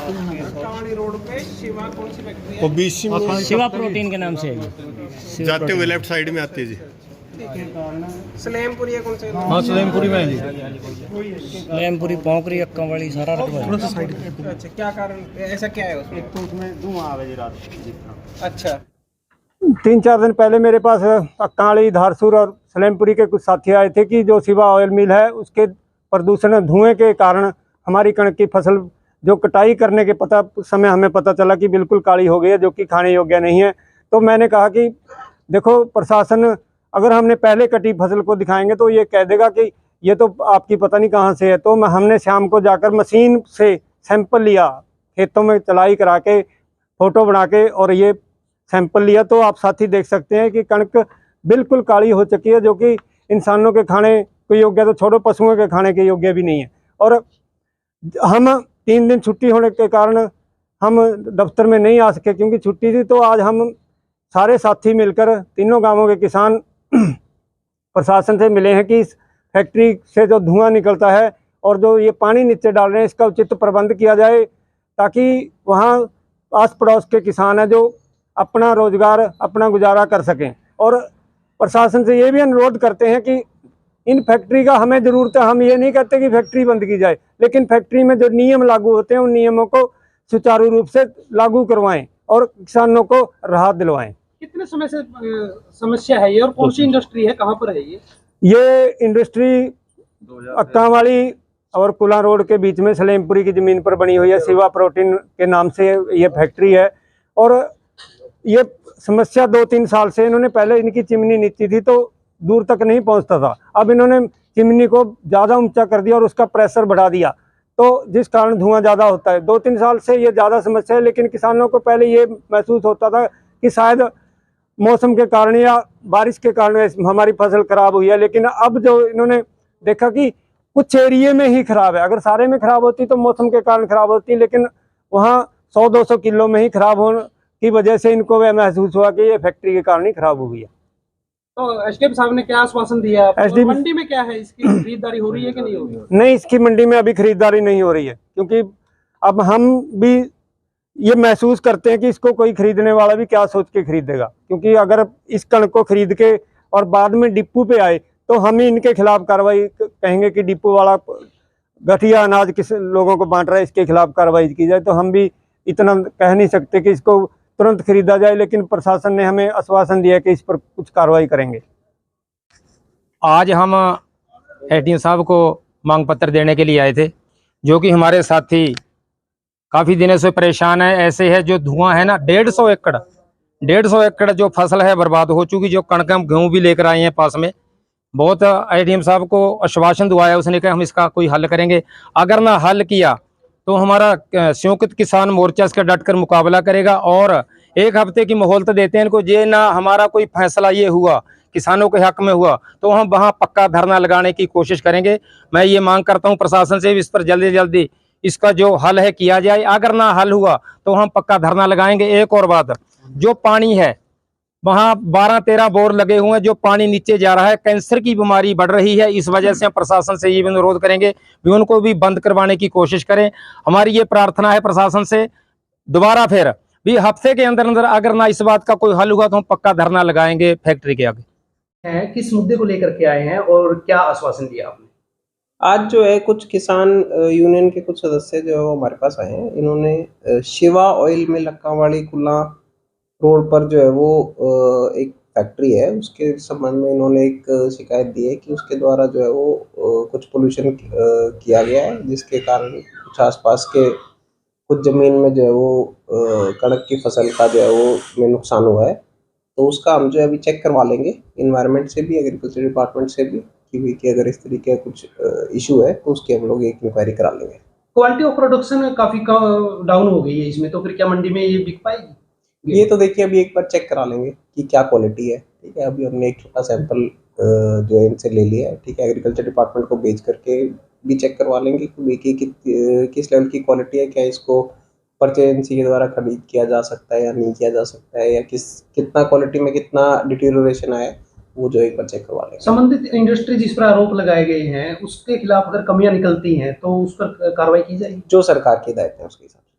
कांवाली road पे शिवा कौन सी factory है? वो बीच में शिवा प्रोटीन के नाम से है ये। जाते हुए लेफ्ट साइड में आती है जी। सलेमपुरी है कौन से? हाँ सलेमपुरी में है जी। सलेमपुरी, पोंकरी, अक्का वाली सारा रखवा है। अच्छा, क्या कारण, ऐसा क्या है उसमें? तो उसमें धुआं आवे जी रात। अच्छा, 3-4 दिन पहले मेरे पास अक्काली, धारसूर और सलेमपुरी के कुछ साथी आए थे कि जो शिवा ऑयल मिल है उसके प्रदूषण धुएं के कारण हमारी कणक की फसल जो कटाई करने के समय हमें पता चला कि बिल्कुल काली हो गई है, जो कि खाने योग्य नहीं है। तो मैंने कहा कि देखो प्रशासन, अगर हमने पहले कटी फसल को दिखाएंगे तो ये कह देगा कि ये तो आपकी पता नहीं कहाँ से है। तो हमने शाम को जाकर मशीन से सैंपल लिया, खेतों में चलाई करा के फोटो बना के, और ये सैंपल लिया तो आप साथी देख सकते हैं कि कणक बिल्कुल काली हो चुकी है, जो कि इंसानों के खाने के योग्य तो छोड़ो, पशुओं के खाने के योग्य भी नहीं है। और हम 3 दिन छुट्टी होने के कारण हम दफ्तर में नहीं आ सके क्योंकि छुट्टी थी। तो आज हम सारे साथी मिलकर तीनों गांवों के किसान प्रशासन से मिले हैं कि इस फैक्ट्री से जो धुआं निकलता है और जो ये पानी नीचे डाल रहे हैं, इसका उचित प्रबंध किया जाए ताकि वहाँ आस पड़ोस के किसान हैं जो अपना रोजगार, अपना गुजारा कर सकें। और प्रशासन से ये भी अनुरोध करते हैं कि इन फैक्ट्री का हमें ज़रूरत है। हम ये नहीं कहते कि फैक्ट्री बंद की जाए, लेकिन फैक्ट्री में जो नियम लागू होते हैं उन नियमों को सुचारू रूप से लागू करवाएं और किसानों को राहत दिलवाएं। कितने समय से समस्या है ये और कौन सी इंडस्ट्री है, कहाँ पर है ये? ये इंडस्ट्री अक्कावाली और कुला रोड के बीच में सलेमपुरी की ज़मीन पर बनी हुई है। शिवा प्रोटीन के नाम से ये फैक्ट्री है। और ये समस्या 2-3 साल से, इन्होंने पहले इनकी चिमनी नीची थी तो दूर तक नहीं पहुंचता था, अब इन्होंने चिमनी को ज़्यादा ऊंचा कर दिया और उसका प्रेशर बढ़ा दिया, तो जिस कारण धुआं ज़्यादा होता है। 2-3 साल से ये ज़्यादा समस्या है, लेकिन किसानों को पहले ये महसूस होता था कि शायद मौसम के कारण या बारिश के कारण हमारी फसल खराब हुई है। लेकिन अब जो इन्होंने देखा कि कुछ एरिए में ही खराब है, अगर सारे में खराब होती तो मौसम के कारण खराब होती, लेकिन वहाँ 100-200 किलो में ही खराब होने की वजह से इनको वह महसूस हुआ कि ये फैक्ट्री के कारण ही खराब हुई है। तो एसडीएम साहब ने क्या आश्वासन दिया? SDM मंडी में क्या है, इसकी खरीदारी हो रही है कि नहीं हो रही? नहीं, इसकी मंडी में अभी खरीदारी नहीं हो रही है, क्योंकि अब हम भी ये महसूस करते हैं कि इसको कोई खरीदने वाला भी क्या सोच के खरीदेगा, क्योंकि अगर इस कणक को खरीद के और बाद में डिपो पे आए तो हम ही इनके खिलाफ कार्रवाई कहेंगे कि डिपो वाला घटिया अनाज किस लोगों को बांट रहा है, इसके खिलाफ कार्रवाई की जाए। तो हम भी इतना कह नहीं सकते कि इसको तुरंत खरीदा जाए, लेकिन प्रशासन ने हमें आश्वासन दिया कि इस पर कुछ कार्रवाई करेंगे। आज हम एसडीएम साहब को मांग पत्र देने के लिए आए थे, जो कि हमारे साथी काफ़ी दिनों से परेशान है। ऐसे है जो धुआं है ना, 150 एकड़ जो फसल है बर्बाद हो चुकी। जो कणक हम गेहूँ भी लेकर आए हैं पास में, बहुत एसडीएम साहब को आश्वासन दुआया, उसने कहा हम इसका कोई हल करेंगे। अगर ना हल किया तो हमारा संयुक्त किसान मोर्चा इसका डटकर मुकाबला करेगा। और 1 हफ्ते की मोहलत देते हैं इनको, जे ना हमारा कोई फैसला ये हुआ किसानों के हक में हुआ तो हम वहाँ पक्का धरना लगाने की कोशिश करेंगे। मैं ये मांग करता हूँ प्रशासन से इस पर जल्दी जल्दी इसका जो हल है किया जाए। अगर ना हल हुआ तो हम पक्का धरना लगाएंगे। एक और बात, जो पानी है वहाँ 12-13 बोर लगे हुए हैं, जो पानी नीचे जा रहा है, कैंसर की बीमारी बढ़ रही है। इस वजह से हम प्रशासन से ये भी अनुरोध करेंगे भी उनको भी बंद करवाने की कोशिश करें। हमारी ये प्रार्थना है प्रशासन से दोबारा फिर भी हफ्ते के अंदर अंदर अगर ना इस बात का कोई हल हुआ तो हम पक्का धरना लगाएंगे फैक्ट्री के आगे। किस मुद्दे को लेकर के आए हैं और क्या आश्वासन दिया आपने? आज जो है कुछ किसान यूनियन के कुछ सदस्य जो है वो हमारे पास आए हैं। इन्होंने शिवा ऑयल मिल अक्कावाली कुला रोड पर जो है वो एक फैक्ट्री है, उसके संबंध में इन्होंने एक शिकायत दी है कि उसके द्वारा जो है वो कुछ पोल्यूशन किया गया है, जिसके कारण कुछ आसपास के कुछ ज़मीन में जो है वो कणक की फसल का जो है वो में नुकसान हुआ है। तो उसका हम जो है अभी चेक करवा लेंगे इन्वायरमेंट से भी, एग्रीकल्चर डिपार्टमेंट से भी, कि अगर इस तरीके का कुछ इशू है तो उसकी हम लोग एक इंक्वायरी करा लेंगे। क्वालिटी ऑफ प्रोडक्शन काफ़ी डाउन हो गई है इसमें, तो फिर क्या मंडी में ये बिक पाएगी? ये तो देखिए अभी एक बार चेक करा लेंगे कि क्या क्वालिटी है। ठीक है, अभी हमने एक छोटा सैंपल जो है इनसे ले लिया है। ठीक है, एग्रीकल्चर डिपार्टमेंट को भेज करके भी चेक करवा लेंगे कि किस लेवल की क्वालिटी है, क्या इसको परचेज एजेंसी के द्वारा खरीद किया जा सकता है या नहीं किया जा सकता है, या कितना क्वालिटी में कितना डिटीरियोरेशन आया है, वो जो एक बार चेक करवा लेंगे। संबंधित इंडस्ट्री जिस पर आरोप लगाए गए हैं उसके खिलाफ अगर कमियां निकलती हैं तो उस पर कार्रवाई की जाएगी, जो सरकार की हिदायत है उसके हिसाब से।